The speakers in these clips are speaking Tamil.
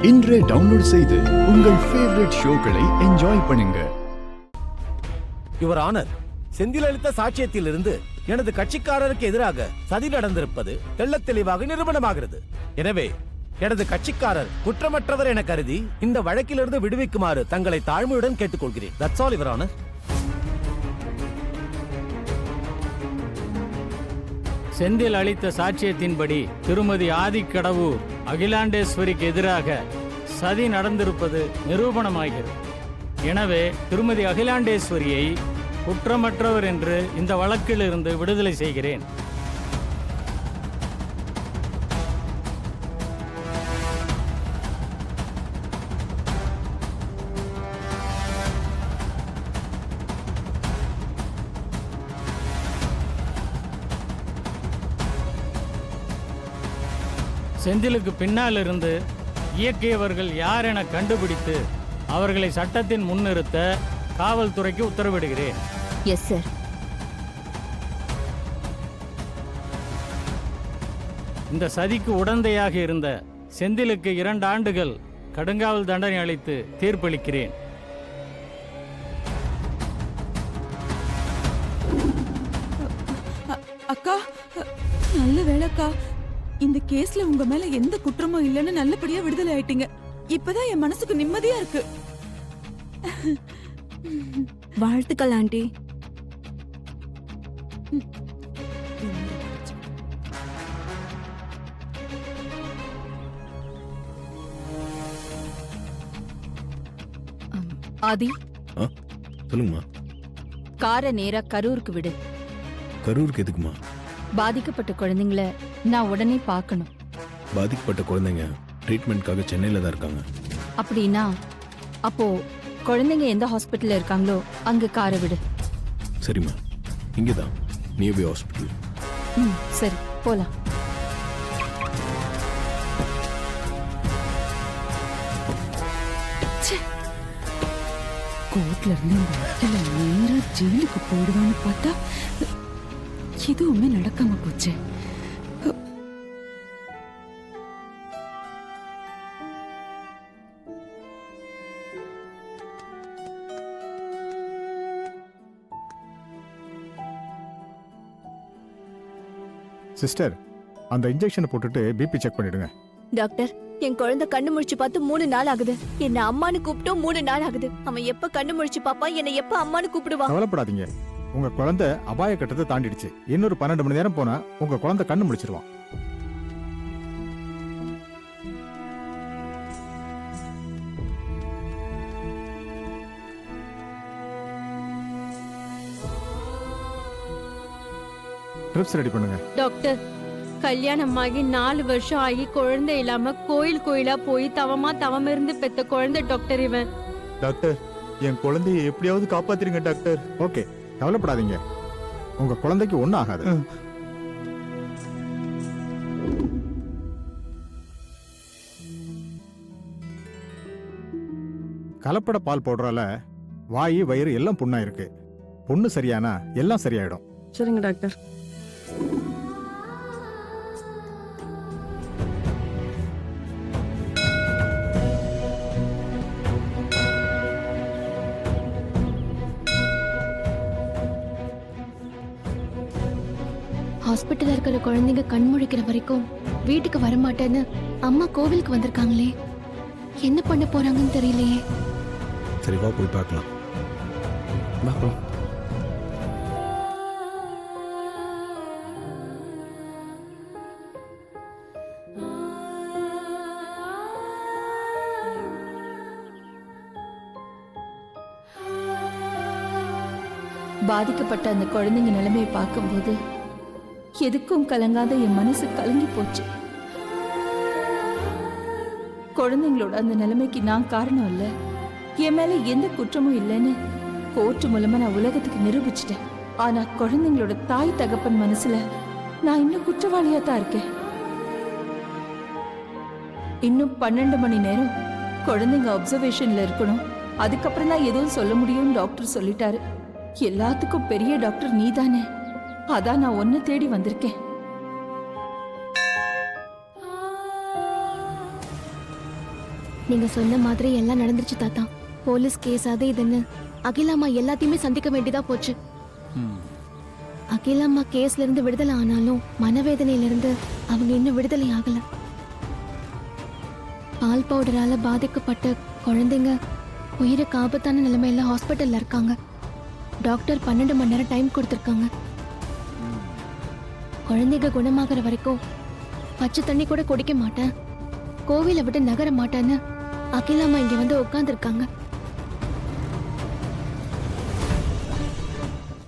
இன்றே டவுன்லோட் செய்து உங்கள் ஃபேவரட் ஷோக்களை என்ஜாய் பண்ணுங்க. யுவர் ஆனர், செந்தில் அளித்த சாட்சியத்திலிருந்து எனது கட்சிக்காரருக்கு எதிராக சதி நடந்திருப்பது தெள்ளத் தெளிவாக நிரூபணமாகிறது. எனவே எனது கட்சிக்காரர் குற்றமற்றவர் என கருதி இந்த வழக்கிலிருந்து விடுவிக்குமாறு தங்களை தாழ்மையுடன் கேட்டுக்கொள்கிறேன். That's all your honour. Senthil அளித்த சாட்சியத்தின்படி திருமதி ஆதிக்கடவூர் அகிலாண்டேஸ்வரிக்கு எதிராக சதி நடந்திருப்பது நிரூபணமாகிறது. எனவே திருமதி அகிலாண்டேஸ்வரியை குற்றமற்றவர் என்று இந்த வழக்கிலிருந்து விடுதலை செய்கிறேன். செந்திலுக்கு பின்னால் இருந்து இயக்கியவர்கள் யார் என கண்டுபிடித்து அவர்களை சட்டத்தின் முன்னிறுத்த காவல்துறைக்கு உத்தரவிடுகிறேன். Yes sir. இந்த சதிக்கு உடந்தையாக இருந்த செந்திலுக்கு 2 ஆண்டுகள் கடுங்காவல் தண்டனை அளித்து தீர்ப்பளிக்கிறேன். அக்கா, நல்ல வேலைக்கா. இந்த கேஸ்ல உங்க மேல எந்த குற்றமும் இல்லைன்னு நல்லபடியா விடுதலை ஆயிட்டீங்க. இப்பதான் என் மனசுக்கு நிம்மதியா இருக்கு. வாழ்த்துக்கள் ஆண்டி. ஆதி, சொல்லுங்கம்மா. காரை நேரா கரூருக்கு விடு. கரூருக்கு எதுக்குமா? பாதிக்கப்பட்ட குழந்தைங்கள நான் உடனே பார்க்கணும். பாதிக்கப்பட்ட குழந்தைங்க ட்ரீட்மெண்ட்காக சென்னையில தான் இருக்காங்க. அப்படின்னா அப்போ குழந்தைங்க எந்த ஹாஸ்பிட்டல்ல இருக்காங்களோ அங்க காரை விடு. சரிம்மா, இங்கதான் நியர்பை ஹாஸ்பிட்டல். சரி, போலாம். கோர்ட்ல இருந்து இந்த வக்கீல நேரா ஜெயிலுக்கு போடுவான்னு பார்த்தா எதுவுமே நடக்காம போச்சு. சிஸ்டர், அந்த இன்ஜெக்ஷனை போட்டுட்டு பிபி செக் பண்ணிடுங்க. டாக்டர், என் குழந்தை கண்ணு முழிச்சு பார்த்து 3 நாள் ஆகுது. என்ன அம்மானு கூப்பிட்டோம் 3 நாள் ஆகுது. அவன் எப்ப கண்ணு முழிச்சு பாப்பா, என்ன எப்ப அம்மானு கூப்பிடுவான்? கவலைப்படாதீங்க, உங்க குழந்தை அபாய கட்டத்தை தாண்டிடுச்சு. இன்னொரு 12 மணி நேரம் போனா உங்க குழந்தை கண்ணு முழிச்சிருவான். ட்ரிப்ஸ் ரெடி பண்ணுங்க. டாக்டர், கல்யாணம் ஆகி 4 வருஷம் ஆகி குழந்தை இல்லாம கோயிலா போய் தவம் இருந்து பெத்த குழந்தை டாக்டர் இவன். டாக்டர், என் குழந்தையை எப்படியாவது காப்பாத்திருங்க டாக்டர். ஓகே, கவலைப்படாதீங்க, உங்க குழந்தைக்கு ஒண்ணும் ஆகாது. கலப்பட பால் போடுறால வாயு வயிறு எல்லாம் புண்ணா இருக்கு. புண்ணு சரியானா எல்லாம் சரியாயிடும். சரிங்க டாக்டர். ஹாஸ்பிட்டல்ல இருக்கிற குழந்தைங்க கண் முழிக்கிற வரைக்கும் வீட்டுக்கு வரமாட்டேன்னு அம்மா கோவிலுக்கு வந்திருக்காங்களே. என்ன பண்ண போறாங்கன்னு தெரியலையே. சரி, வா போய் பார்க்கலாம். பாதிக்கப்பட்ட அந்த குழந்தைங்க நிலைமையை பார்க்கும்போது எதுக்கும் கலங்காத என் மனசு கலங்கி போச்சு. குழந்தைங்களோட அந்த நிலைமைக்கு நான் காரணம் இல்ல, என் மேல எந்த குற்றமும் இல்லைன்னு கோர்ட் மூலமா நான் உலகத்துக்கு நிரூபிச்சிட்டேன். ஆனா குழந்தைங்களோட தாய் தகப்பன் மனசுல நான் இன்னும் குற்றவாளியா தான் இருக்கேன். இன்னும் 12 மணி நேரம் குழந்தைங்க அப்சர்வேஷன்ல இருக்கணும். அதுக்கப்புறம் தான் எதுவும் சொல்ல முடியும்னு டாக்டர் சொல்லிட்டாரு. எல்லாத்துக்கும் பெரிய டாக்டர் நீதானே, அதான் நான் ஒன்ன தேடி வந்திருக்கேன். நீங்க சொன்ன மாதிரி எல்லாம் நடந்துருச்சு தாத்தா. போலீஸ் கேஸ் அது இதுன்னு அகிலாம்மா எல்லாத்தையுமே சந்திக்க வேண்டியதா போச்சு. அகிலாம்மா கேஸ்ல இருந்து விடுதலை ஆனாலும் மனவேதனையில இருந்து அவங்க இன்னும் விடுதலை ஆகல. பால் பவுடரால பாதிக்கப்பட்ட குழந்தைங்க உயிருக்கு ஆபத்தான நிலைமையில ஹாஸ்பிட்டல்ல இருக்காங்க. டாக்டர் 12 மணி நேரம் டைம் கொடுத்துருக்காங்க. குழந்தைங்க குணமாகற வரைக்கும் பச்சை தண்ணி கூட குடிக்க மாட்டேன், கோவிலை விட்டு நகர மாட்டேன்னு அகிலாம்மா இங்க வந்து உட்கார்ந்துருக்காங்க.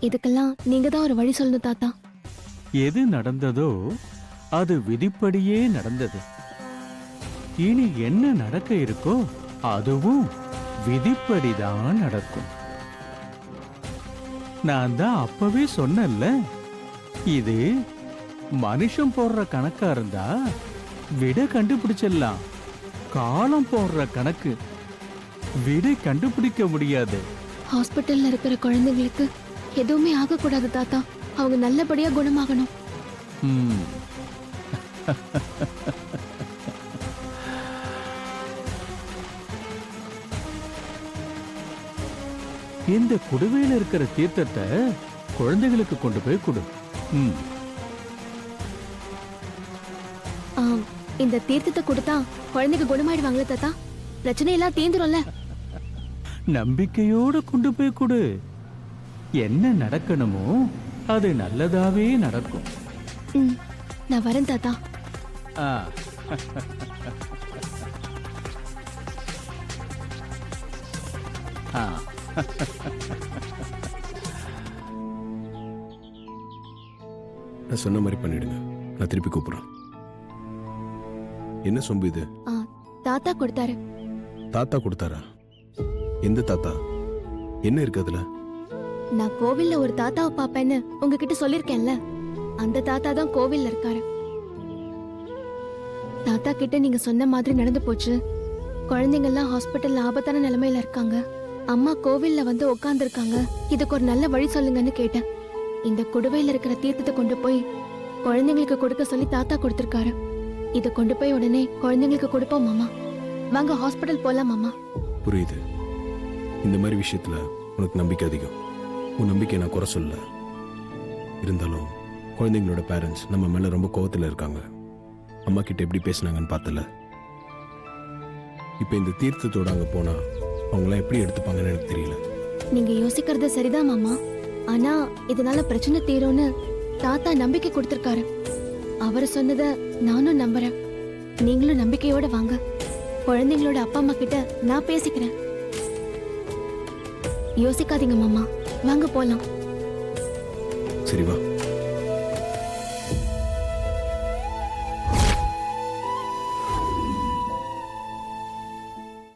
இதுக்கெல்லாம் நீங்க தான் ஒரு வழி சொல்லணும் தாத்தா. எது நடந்ததோ அது விதிப்படியே நடந்தது. இனி என்ன நடக்க இருக்கோ அதுவும் விதிப்படிதான் நடக்கும். நான் தான் அப்பவே சொன்னேன்ல, இது மனுஷன் போடுற கணக்கா இருந்தா விடை கண்டுபிடிச்சிடலாம். காலம் போடுற கணக்கு விடை கண்டுபிடிக்க முடியாது. ஹாஸ்பிட்டல்ல இருக்கிற குழந்தைங்களுக்கு எதுவுமே ஆகக்கூடாது தாத்தா. அவங்க நல்லபடியா குணமாகணும். ம். இந்த குடுவையில இருக்கிற தீர்த்தத்தை குழந்தைகளுக்கு கொண்டு போய் கொடு. ம். இந்த தீர்த்தத்தை கொடுத்தா குழந்தைங்க குணமாயிடுவாங்களே தாத்தா? பிரச்சனை எல்லாம் தீந்துரும்ல? நம்பிக்கையோட கொண்டு போய் கொடு. என்ன நடக்கணுமோ அது நல்லதாவே நடக்கும். நான் வரேன் தாத்தா. ஆ. ஆ. நான் சொன்ன மாதிரி பண்ணிடுங்க. நான் திருப்பி கூப்பிடுறேன். என்ன சொம்பு இது? தாத்தா கொடுத்தாரு. தாத்தா கொடுத்தாரா? எந்த தாத்தா? என்ன இருக்கு அதுல? நான் கோவில்ல ஒரு தாத்தாவை பாப்பேன்னு உங்ககிட்ட சொல்லிருக்கேன்ல, அந்த தாத்தா தான் கோவில்ல இருக்காரு. தாத்தா கிட்ட நீங்க சொன்ன மாதிரி நடந்து போச்சு. குழந்தைங்க எல்லாம் ஹாஸ்பிட்டல்ல ஆபத்தான நிலைமையில இருக்காங்க. அம்மா கோவில்ல வந்து உட்கார்ந்துருக்காங்க. இதுக்கு ஒரு நல்ல வழி சொல்லுங்கன்னு கேட்டேன். இந்த குடுவையில இருக்கிற தீர்த்தத்தை கொண்டு போய் குழந்தைங்களுக்கு கொடுக்க சொல்லி தாத்தா கொடுத்திருக்காரு. இதை கொண்டு போய் உடனே குழந்தைங்களுக்கு கொடுப்போம் மாமா. வாங்க ஹாஸ்பிட்டல் போலாம் மாமா. புரியுது. இந்த மாதிரி விஷயத்துல உனக்கு நம்பிக்கை அதிகம். உன் நம்பிக்கை நான் குறை சொல்ல. இருந்தாலும் குழந்தைங்களோட பேரண்ட்ஸ் நம்ம மேல ரொம்ப கோவத்துல இருக்காங்க. அம்மா கிட்ட எப்படி பேசினாங்கன்னு பார்த்தல. இப்ப இந்த தீர்த்தத்தோட அங்க போனா அவங்களாம் எப்படி எடுத்துப்பாங்கன்னு எனக்கு தெரியல. நீங்க யோசிக்கிறது சரிதான் மாமா. ஆனா இதனால பிரச்சனை தீரும்னு தாத்தா நம்பிக்கை கொடுத்திருக்காரு. அவர் சொன்னத நானும் நம்புறேன். நீங்களும் நம்பிக்கையோட வாங்க. குழந்தைங்களோட அப்பா அம்மா கிட்ட நான் பேசிக்கிறேன். யோசிக்காதீங்க மாமா, வாங்க போலாம். சரி வா.